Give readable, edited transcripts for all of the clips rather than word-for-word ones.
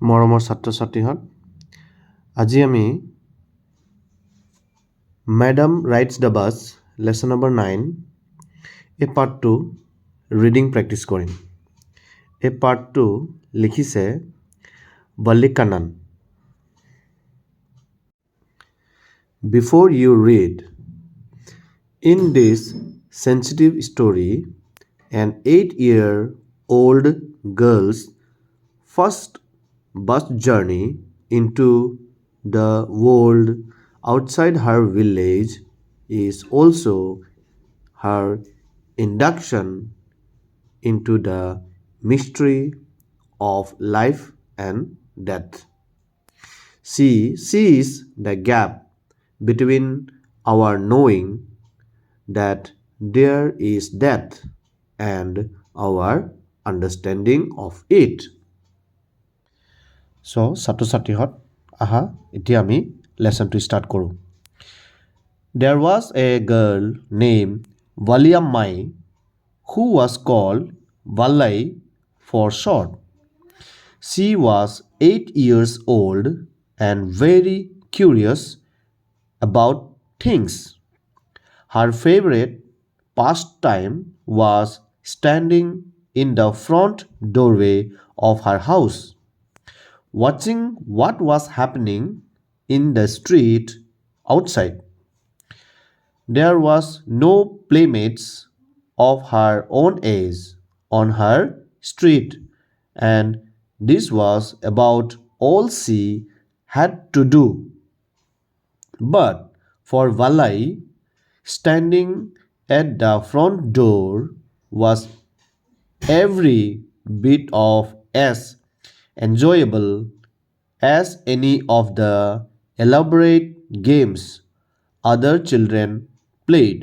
মৰমৰ ছাত্ৰ ছাত্ৰীহঁত, আজি আমি মেডাম ৰাইডছ দ্য বাছ লেচন নম্বৰ 9 এই পাৰ্টটো ৰিডিং প্ৰেক্টিছ কৰিম। এই পাৰ্টটো লিখিছে বল্লিকান্নন। Before you read, in this sensitive story, an 8-year-old girl's first bus journey into the world outside her village is also her induction into the mystery of life and death. She sees the gap between our knowing that there is death and our understanding of it. So, ছাত্ৰ ছাত্ৰীহঁত আহা এতিয়া আমি লেচনটো start কৰোঁ। There was a girl named Valiammai who was called Vallai for short. She was 8 years old and very curious about things. Her favorite pastime was standing in the front doorway of her house, watching what was happening in the street outside. There was no playmates of her own age on her street, and this was about all she had to do. But for Vallai, standing at the front door was every bit of as enjoyable as any of the elaborate games other children played.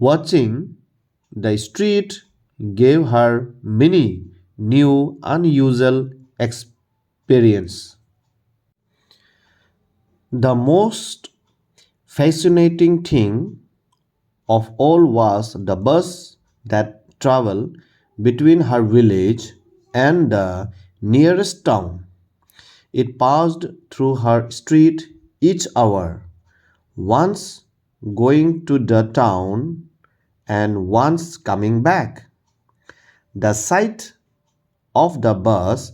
Watching the street gave her many new unusual experiences. The most fascinating thing of all was the bus that traveled between her village and the nearest town. It passed through her street each hour, once going to the town and once coming back. The sight of the bus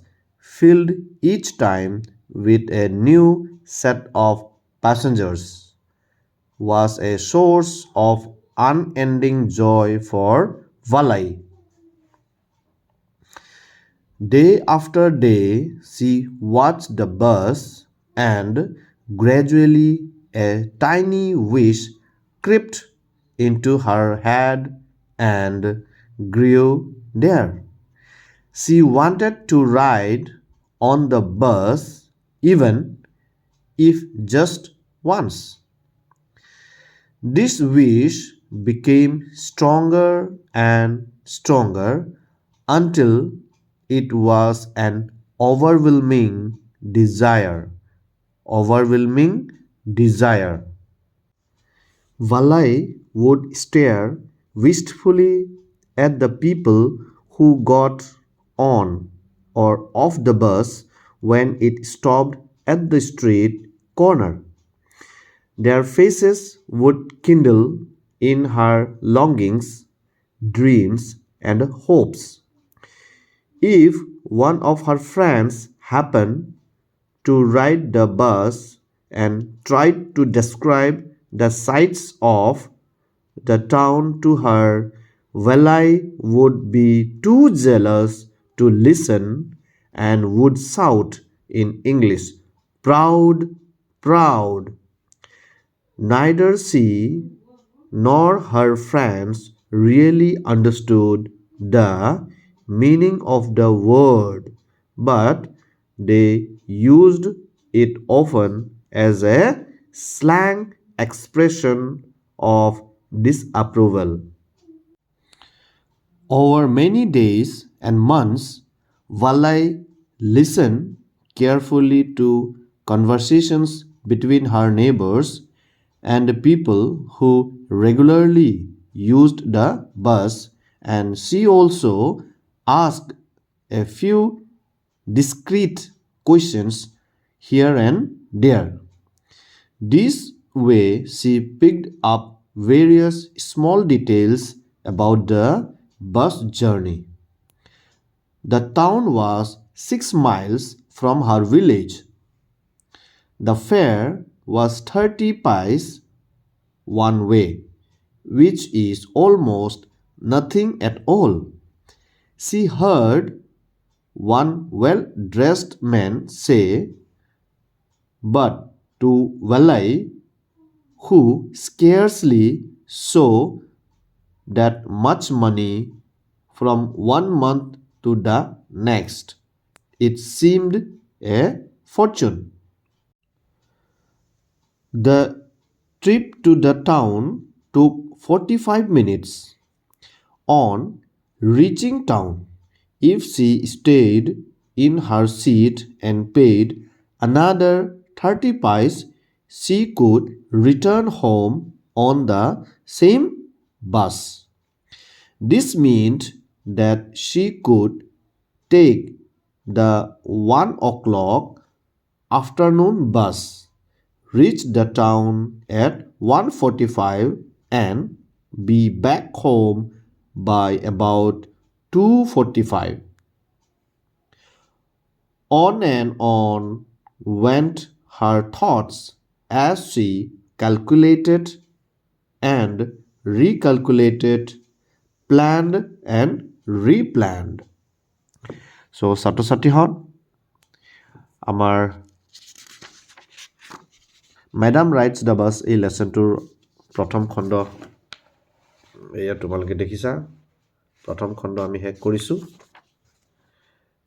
filled each time with a new set of passengers was a source of unending joy for Vallai. Day after day, she watched the bus, and gradually a tiny wish crept into her head and grew there. She wanted to ride on the bus, even if just once. This wish became stronger and stronger until it was an overwhelming desire. Overwhelming desire. Vallai would stare wistfully at the people who got on or off the bus when it stopped at the street corner. Their faces would kindle in her longings, dreams, and hopes. If one of her friends happened to ride the bus and tried to describe the sights of the town to her, Vallai would be too jealous to listen and would shout in English, "Proud, proud." Neither she nor her friends really understood the meaning of the word, but they used it often as a slang expression of disapproval. Over many days and months, Vallai listened carefully to conversations between her neighbors and people who regularly used the bus, and she also asked a few discreet questions here and there. This way, she picked up various small details about the bus journey. The town was 6 miles from her village. The fare was 30 pice one way, which is almost nothing at all. She heard one well dressed man say, but to Valai, who scarcely saw that much money from one month to the next, it seemed a fortune. The trip to the town took 45 minutes. On reaching town, if she stayed in her seat and paid another 30 pice, she could return home on the same bus. This meant that she could take the 1 o'clock afternoon bus, reach the town at 1:45 and be back home by about 2:45. On and on went her thoughts as she calculated and recalculated, planned and replanned. So, ছাত্ৰ ছাত্ৰীহঁত, আমাৰ madam rights the বাছ এই লেচনটোৰ প্ৰথম খণ্ড এয়া তোমালোকে দেখিছা। প্ৰথম খণ্ড আমি শেষ কৰিছোঁ।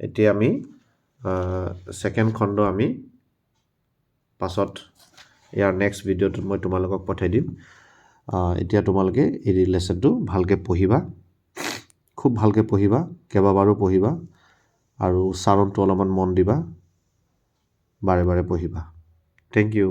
এতিয়া আমি ছেকেণ্ড খণ্ড আমি পাছত ইয়াৰ নেক্সট ভিডিঅ'টোত মই তোমালোকক পঠাই দিম। এতিয়া তোমালোকে এই লেচনটো ভালকৈ পঢ়িবা, খুব ভালকৈ পঢ়িবা, কেইবাবাৰো পঢ়িবা আৰু উচ্চাৰণটো অলপমান মন দিবা, বাৰে বাৰে পঢ়িবা। Thank you.